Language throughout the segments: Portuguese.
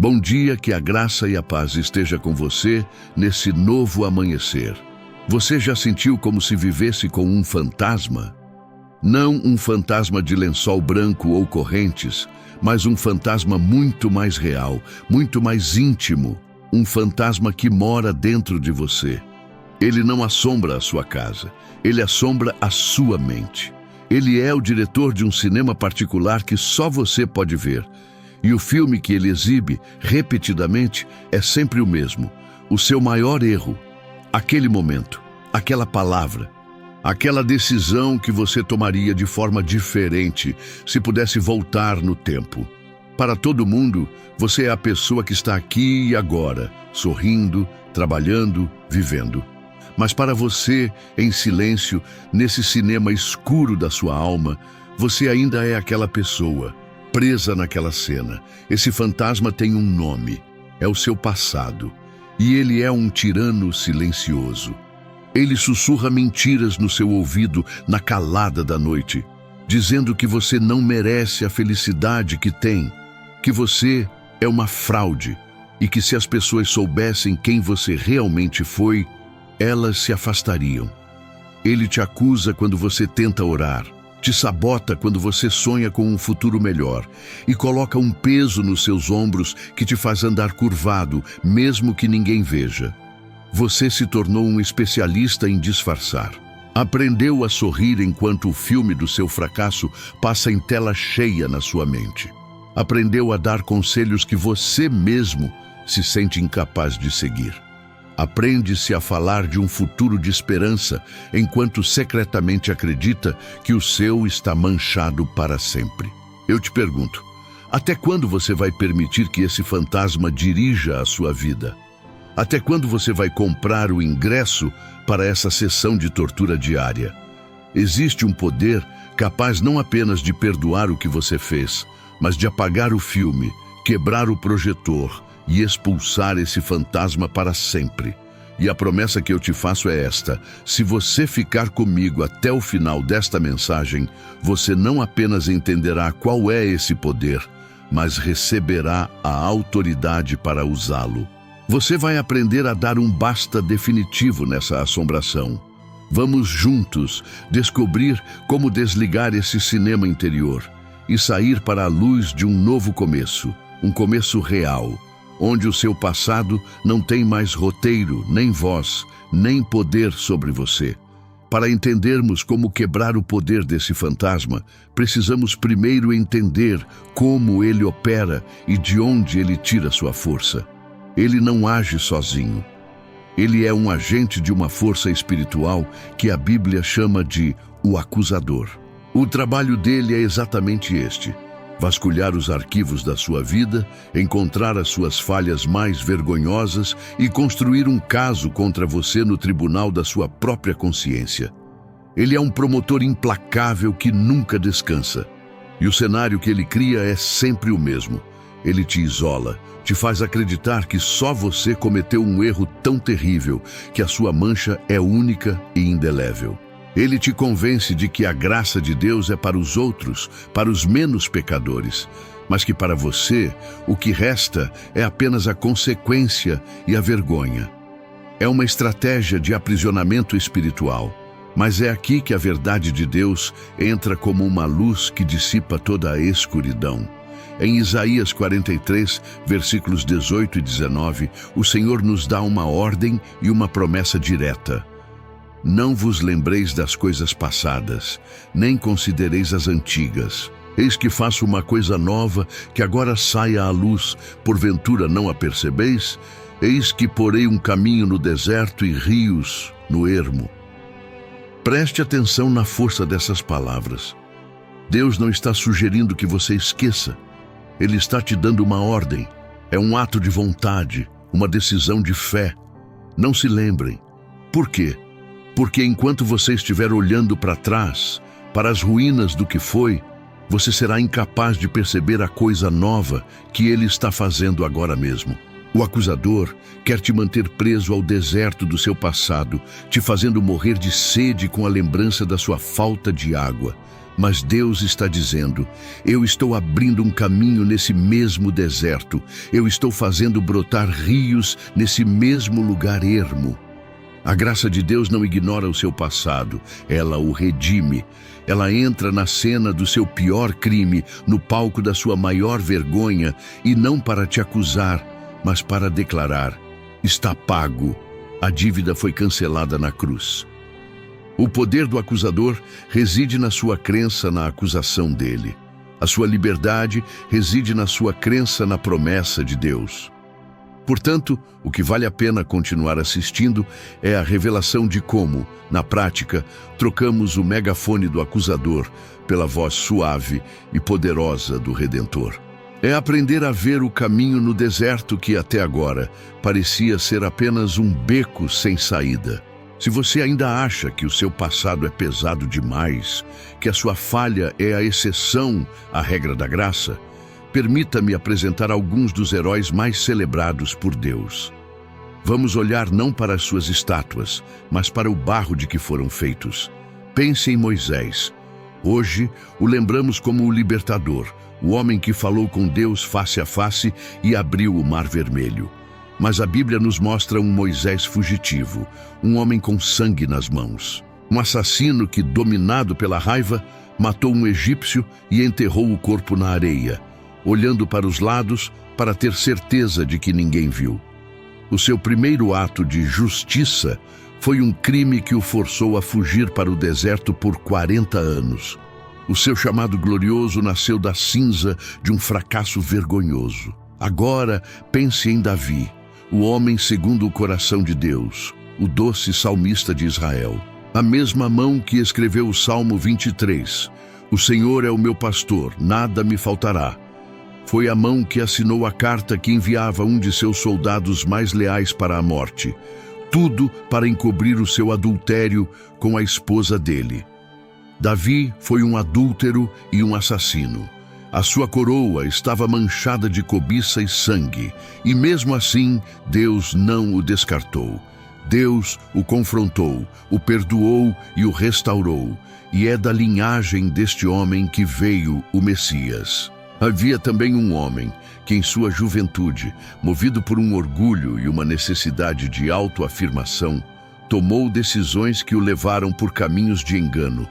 Bom dia, que a graça e a paz esteja com você nesse novo amanhecer. Você já sentiu como se vivesse com um fantasma? Não um fantasma de lençol branco ou correntes, mas um fantasma muito mais real, muito mais íntimo, um fantasma que mora dentro de você. Ele não assombra a sua casa, ele assombra a sua mente. Ele é o diretor de um cinema particular que só você pode ver. E o filme que ele exibe, repetidamente, é sempre o mesmo. O seu maior erro, aquele momento, aquela palavra, aquela decisão que você tomaria de forma diferente se pudesse voltar no tempo. Para todo mundo, você é a pessoa que está aqui e agora, sorrindo, trabalhando, vivendo. Mas para você, em silêncio, nesse cinema escuro da sua alma, você ainda é aquela pessoa, presa naquela cena. Esse fantasma tem um nome, é o seu passado. E ele é um tirano silencioso. Ele sussurra mentiras no seu ouvido na calada da noite, dizendo que você não merece a felicidade que tem, que você é uma fraude e que se as pessoas soubessem quem você realmente foi, elas se afastariam. Ele te acusa quando você tenta orar, te sabota quando você sonha com um futuro melhor e coloca um peso nos seus ombros que te faz andar curvado, mesmo que ninguém veja. Você se tornou um especialista em disfarçar. Aprendeu a sorrir enquanto o filme do seu fracasso passa em tela cheia na sua mente. Aprendeu a dar conselhos que você mesmo se sente incapaz de seguir. Aprende-se a falar de um futuro de esperança, enquanto secretamente acredita que o seu está manchado para sempre. Eu te pergunto, até quando você vai permitir que esse fantasma dirija a sua vida? Até quando você vai comprar o ingresso para essa sessão de tortura diária? Existe um poder capaz não apenas de perdoar o que você fez, mas de apagar o filme, quebrar o projetor e expulsar esse fantasma para sempre. E a promessa que eu te faço é esta: se você ficar comigo até o final desta mensagem, você não apenas entenderá qual é esse poder, mas receberá a autoridade para usá-lo. Você vai aprender a dar um basta definitivo nessa assombração. Vamos juntos descobrir como desligar esse cinema interior e sair para a luz de um novo começo, um começo real, onde o seu passado não tem mais roteiro, nem voz, nem poder sobre você. Para entendermos como quebrar o poder desse fantasma, precisamos primeiro entender como ele opera e de onde ele tira sua força. Ele não age sozinho. Ele é um agente de uma força espiritual que a Bíblia chama de o acusador. O trabalho dele é exatamente este: vasculhar os arquivos da sua vida, encontrar as suas falhas mais vergonhosas e construir um caso contra você no tribunal da sua própria consciência. Ele é um promotor implacável que nunca descansa. E o cenário que ele cria é sempre o mesmo. Ele te isola, te faz acreditar que só você cometeu um erro tão terrível que a sua mancha é única e indelével. Ele te convence de que a graça de Deus é para os outros, para os menos pecadores, mas que para você, o que resta é apenas a consequência e a vergonha. É uma estratégia de aprisionamento espiritual, mas é aqui que a verdade de Deus entra como uma luz que dissipa toda a escuridão. Em Isaías 43, versículos 18 e 19, o Senhor nos dá uma ordem e uma promessa direta. Não vos lembreis das coisas passadas, nem considereis as antigas. Eis que faço uma coisa nova, que agora saia à luz, porventura não a percebeis? Eis que porei um caminho no deserto e rios no ermo. Preste atenção na força dessas palavras. Deus não está sugerindo que você esqueça. Ele está te dando uma ordem. É um ato de vontade, uma decisão de fé. Não se lembrem. Por quê? Porque enquanto você estiver olhando para trás, para as ruínas do que foi, você será incapaz de perceber a coisa nova que ele está fazendo agora mesmo. O acusador quer te manter preso ao deserto do seu passado, te fazendo morrer de sede com a lembrança da sua falta de água. Mas Deus está dizendo: eu estou abrindo um caminho nesse mesmo deserto. Eu estou fazendo brotar rios nesse mesmo lugar ermo. A graça de Deus não ignora o seu passado, ela o redime. Ela entra na cena do seu pior crime, no palco da sua maior vergonha, e não para te acusar, mas para declarar: está pago. A dívida foi cancelada na cruz. O poder do acusador reside na sua crença na acusação dele. A sua liberdade reside na sua crença na promessa de Deus. Portanto, o que vale a pena continuar assistindo é a revelação de como, na prática, trocamos o megafone do acusador pela voz suave e poderosa do Redentor. É aprender a ver o caminho no deserto que até agora parecia ser apenas um beco sem saída. Se você ainda acha que o seu passado é pesado demais, que a sua falha é a exceção à regra da graça, permita-me apresentar alguns dos heróis mais celebrados por Deus. Vamos olhar não para as suas estátuas, mas para o barro de que foram feitos. Pense em Moisés. Hoje o lembramos como o libertador, o homem que falou com Deus face a face e abriu o Mar Vermelho. Mas a Bíblia nos mostra um Moisés fugitivo, um homem com sangue nas mãos. Um assassino que, dominado pela raiva, matou um egípcio e enterrou o corpo na areia, olhando para os lados para ter certeza de que ninguém viu. O seu primeiro ato de justiça foi um crime que o forçou a fugir para o deserto por 40 anos. O seu chamado glorioso nasceu da cinza de um fracasso vergonhoso. Agora, pense em Davi, o homem segundo o coração de Deus, o doce salmista de Israel. A mesma mão que escreveu o Salmo 23, o Senhor é o meu pastor, nada me faltará. Foi a mão que assinou a carta que enviava um de seus soldados mais leais para a morte. Tudo para encobrir o seu adultério com a esposa dele. Davi foi um adúltero e um assassino. A sua coroa estava manchada de cobiça e sangue, e mesmo assim, Deus não o descartou. Deus o confrontou, o perdoou e o restaurou, e é da linhagem deste homem que veio o Messias. Havia também um homem que, em sua juventude, movido por um orgulho e uma necessidade de autoafirmação, tomou decisões que o levaram por caminhos de engano.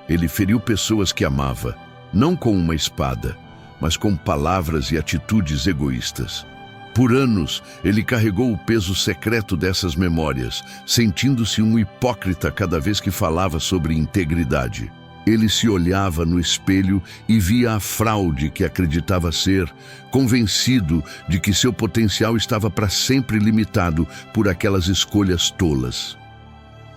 Ele feriu pessoas que amava, não com uma espada, mas com palavras e atitudes egoístas. Por anos, ele carregou o peso secreto dessas memórias, sentindo-se um hipócrita cada vez que falava sobre integridade. Ele se olhava no espelho e via a fraude que acreditava ser, convencido de que seu potencial estava para sempre limitado por aquelas escolhas tolas.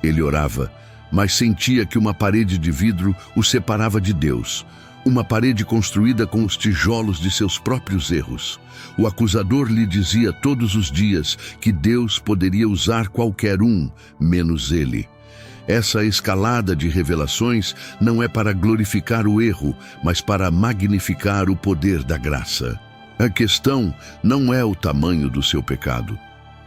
Ele orava, mas sentia que uma parede de vidro o separava de Deus, uma parede construída com os tijolos de seus próprios erros. O acusador lhe dizia todos os dias que Deus poderia usar qualquer um, menos ele. Essa escalada de revelações não é para glorificar o erro, mas para magnificar o poder da graça. A questão não é o tamanho do seu pecado,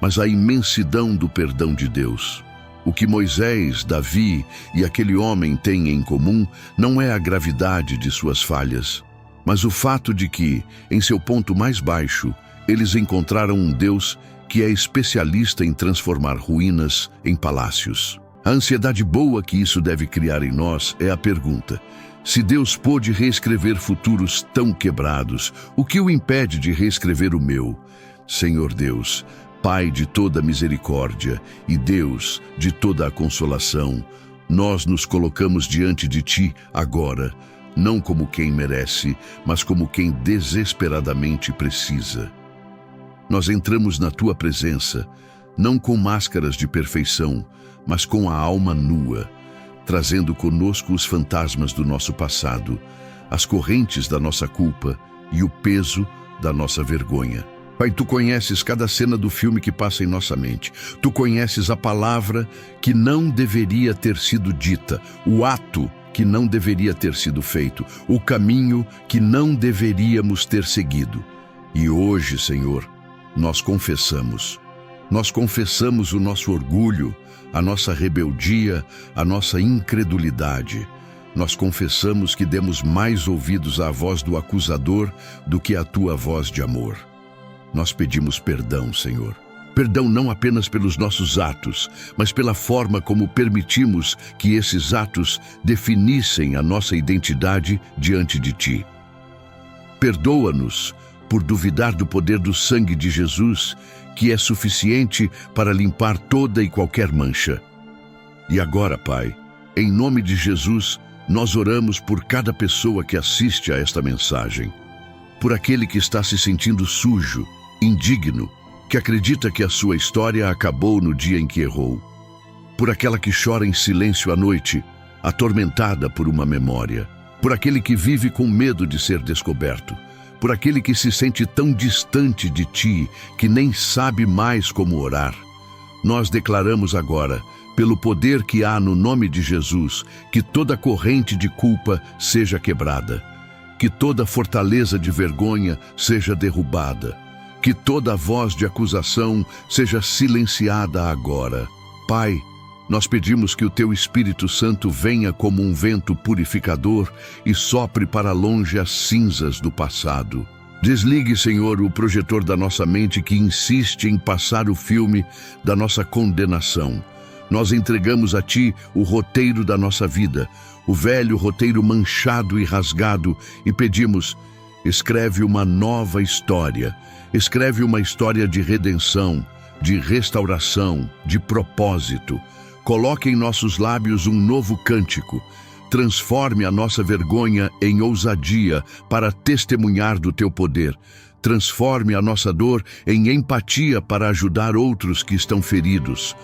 mas a imensidão do perdão de Deus. O que Moisés, Davi e aquele homem têm em comum não é a gravidade de suas falhas, mas o fato de que, em seu ponto mais baixo, eles encontraram um Deus que é especialista em transformar ruínas em palácios. A ansiedade boa que isso deve criar em nós é a pergunta: se Deus pôde reescrever futuros tão quebrados, o que o impede de reescrever o meu? Senhor Deus, Pai de toda misericórdia e Deus de toda a consolação, nós nos colocamos diante de Ti agora, não como quem merece, mas como quem desesperadamente precisa. Nós entramos na Tua presença, não com máscaras de perfeição, mas com a alma nua, trazendo conosco os fantasmas do nosso passado, as correntes da nossa culpa e o peso da nossa vergonha. Pai, Tu conheces cada cena do filme que passa em nossa mente. Tu conheces a palavra que não deveria ter sido dita, o ato que não deveria ter sido feito, o caminho que não deveríamos ter seguido. E hoje, Senhor, nós confessamos. Nós confessamos o nosso orgulho, a nossa rebeldia, a nossa incredulidade. Nós confessamos que demos mais ouvidos à voz do acusador do que à tua voz de amor. Nós pedimos perdão, Senhor. Perdão não apenas pelos nossos atos, mas pela forma como permitimos que esses atos definissem a nossa identidade diante de Ti. Perdoa-nos por duvidar do poder do sangue de Jesus, que é suficiente para limpar toda e qualquer mancha. E agora, Pai, em nome de Jesus, nós oramos por cada pessoa que assiste a esta mensagem, por aquele que está se sentindo sujo, indigno, que acredita que a sua história acabou no dia em que errou, por aquela que chora em silêncio à noite, atormentada por uma memória, por aquele que vive com medo de ser descoberto, por aquele que se sente tão distante de Ti que nem sabe mais como orar. Nós declaramos agora, pelo poder que há no nome de Jesus, que toda corrente de culpa seja quebrada, que toda fortaleza de vergonha seja derrubada, que toda voz de acusação seja silenciada agora. Pai, nós pedimos que o Teu Espírito Santo venha como um vento purificador e sopre para longe as cinzas do passado. Desligue, Senhor, o projetor da nossa mente que insiste em passar o filme da nossa condenação. Nós entregamos a Ti o roteiro da nossa vida, o velho roteiro manchado e rasgado, e pedimos: escreve uma nova história, escreve uma história de redenção, de restauração, de propósito. Coloque em nossos lábios um novo cântico. Transforme a nossa vergonha em ousadia para testemunhar do Teu poder. Transforme a nossa dor em empatia para ajudar outros que estão feridos.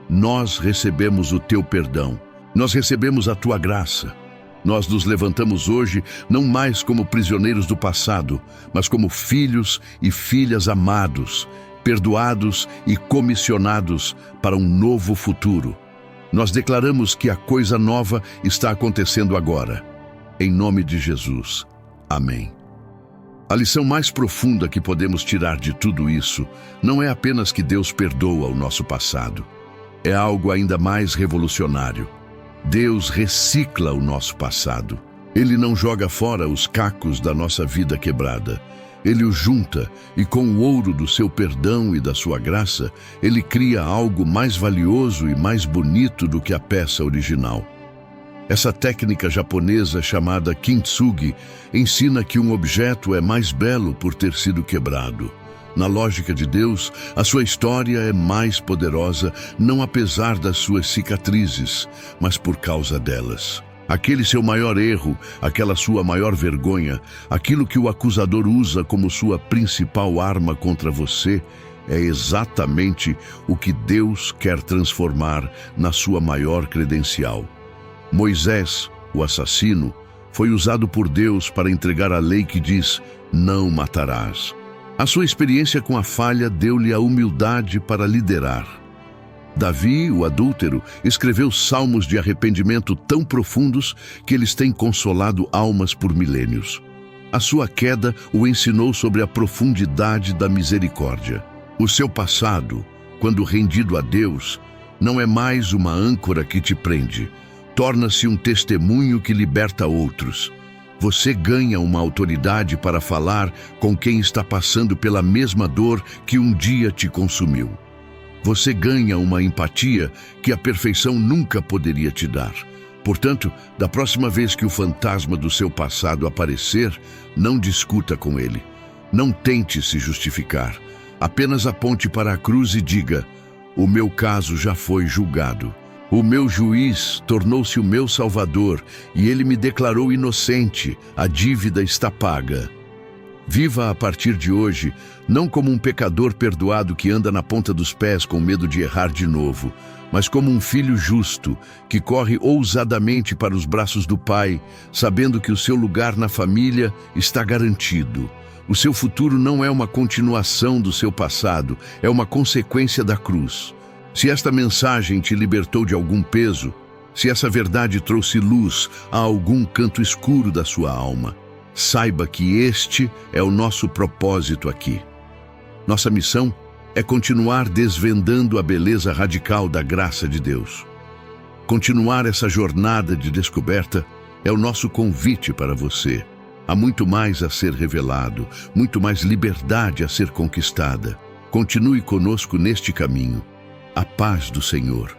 Nós recebemos o Teu perdão. Nós recebemos a Tua graça. Nós nos levantamos hoje não mais como prisioneiros do passado, mas como filhos e filhas amados, perdoados e comissionados para um novo futuro. Nós declaramos que a coisa nova está acontecendo agora. Em nome de Jesus. Amém. A lição mais profunda que podemos tirar de tudo isso não é apenas que Deus perdoa o nosso passado. É algo ainda mais revolucionário. Deus recicla o nosso passado. Ele não joga fora os cacos da nossa vida quebrada. Ele o junta e, com o ouro do seu perdão e da sua graça, Ele cria algo mais valioso e mais bonito do que a peça original. Essa técnica japonesa chamada kintsugi ensina que um objeto é mais belo por ter sido quebrado. Na lógica de Deus, a sua história é mais poderosa, não apesar das suas cicatrizes, mas por causa delas. Aquele seu maior erro, aquela sua maior vergonha, aquilo que o acusador usa como sua principal arma contra você, é exatamente o que Deus quer transformar na sua maior credencial. Moisés, o assassino, foi usado por Deus para entregar a lei que diz: não matarás. A sua experiência com a falha deu-lhe a humildade para liderar. Davi, o adúltero, escreveu salmos de arrependimento tão profundos que eles têm consolado almas por milênios. A sua queda o ensinou sobre a profundidade da misericórdia. O seu passado, quando rendido a Deus, não é mais uma âncora que te prende. Torna-se um testemunho que liberta outros. Você ganha uma autoridade para falar com quem está passando pela mesma dor que um dia te consumiu. Você ganha uma empatia que a perfeição nunca poderia te dar. Portanto, da próxima vez que o fantasma do seu passado aparecer, não discuta com ele. Não tente se justificar. Apenas aponte para a cruz e diga: o meu caso já foi julgado. O meu juiz tornou-se o meu salvador e ele me declarou inocente. A dívida está paga. Viva a partir de hoje, não como um pecador perdoado que anda na ponta dos pés com medo de errar de novo, mas como um filho justo que corre ousadamente para os braços do Pai, sabendo que o seu lugar na família está garantido. O seu futuro não é uma continuação do seu passado, é uma consequência da cruz. Se esta mensagem te libertou de algum peso, se essa verdade trouxe luz a algum canto escuro da sua alma, saiba que este é o nosso propósito aqui. Nossa missão é continuar desvendando a beleza radical da graça de Deus. Continuar essa jornada de descoberta É o nosso convite para você. Há muito mais a ser revelado, muito mais liberdade a ser conquistada. Continue conosco neste caminho. A paz do Senhor.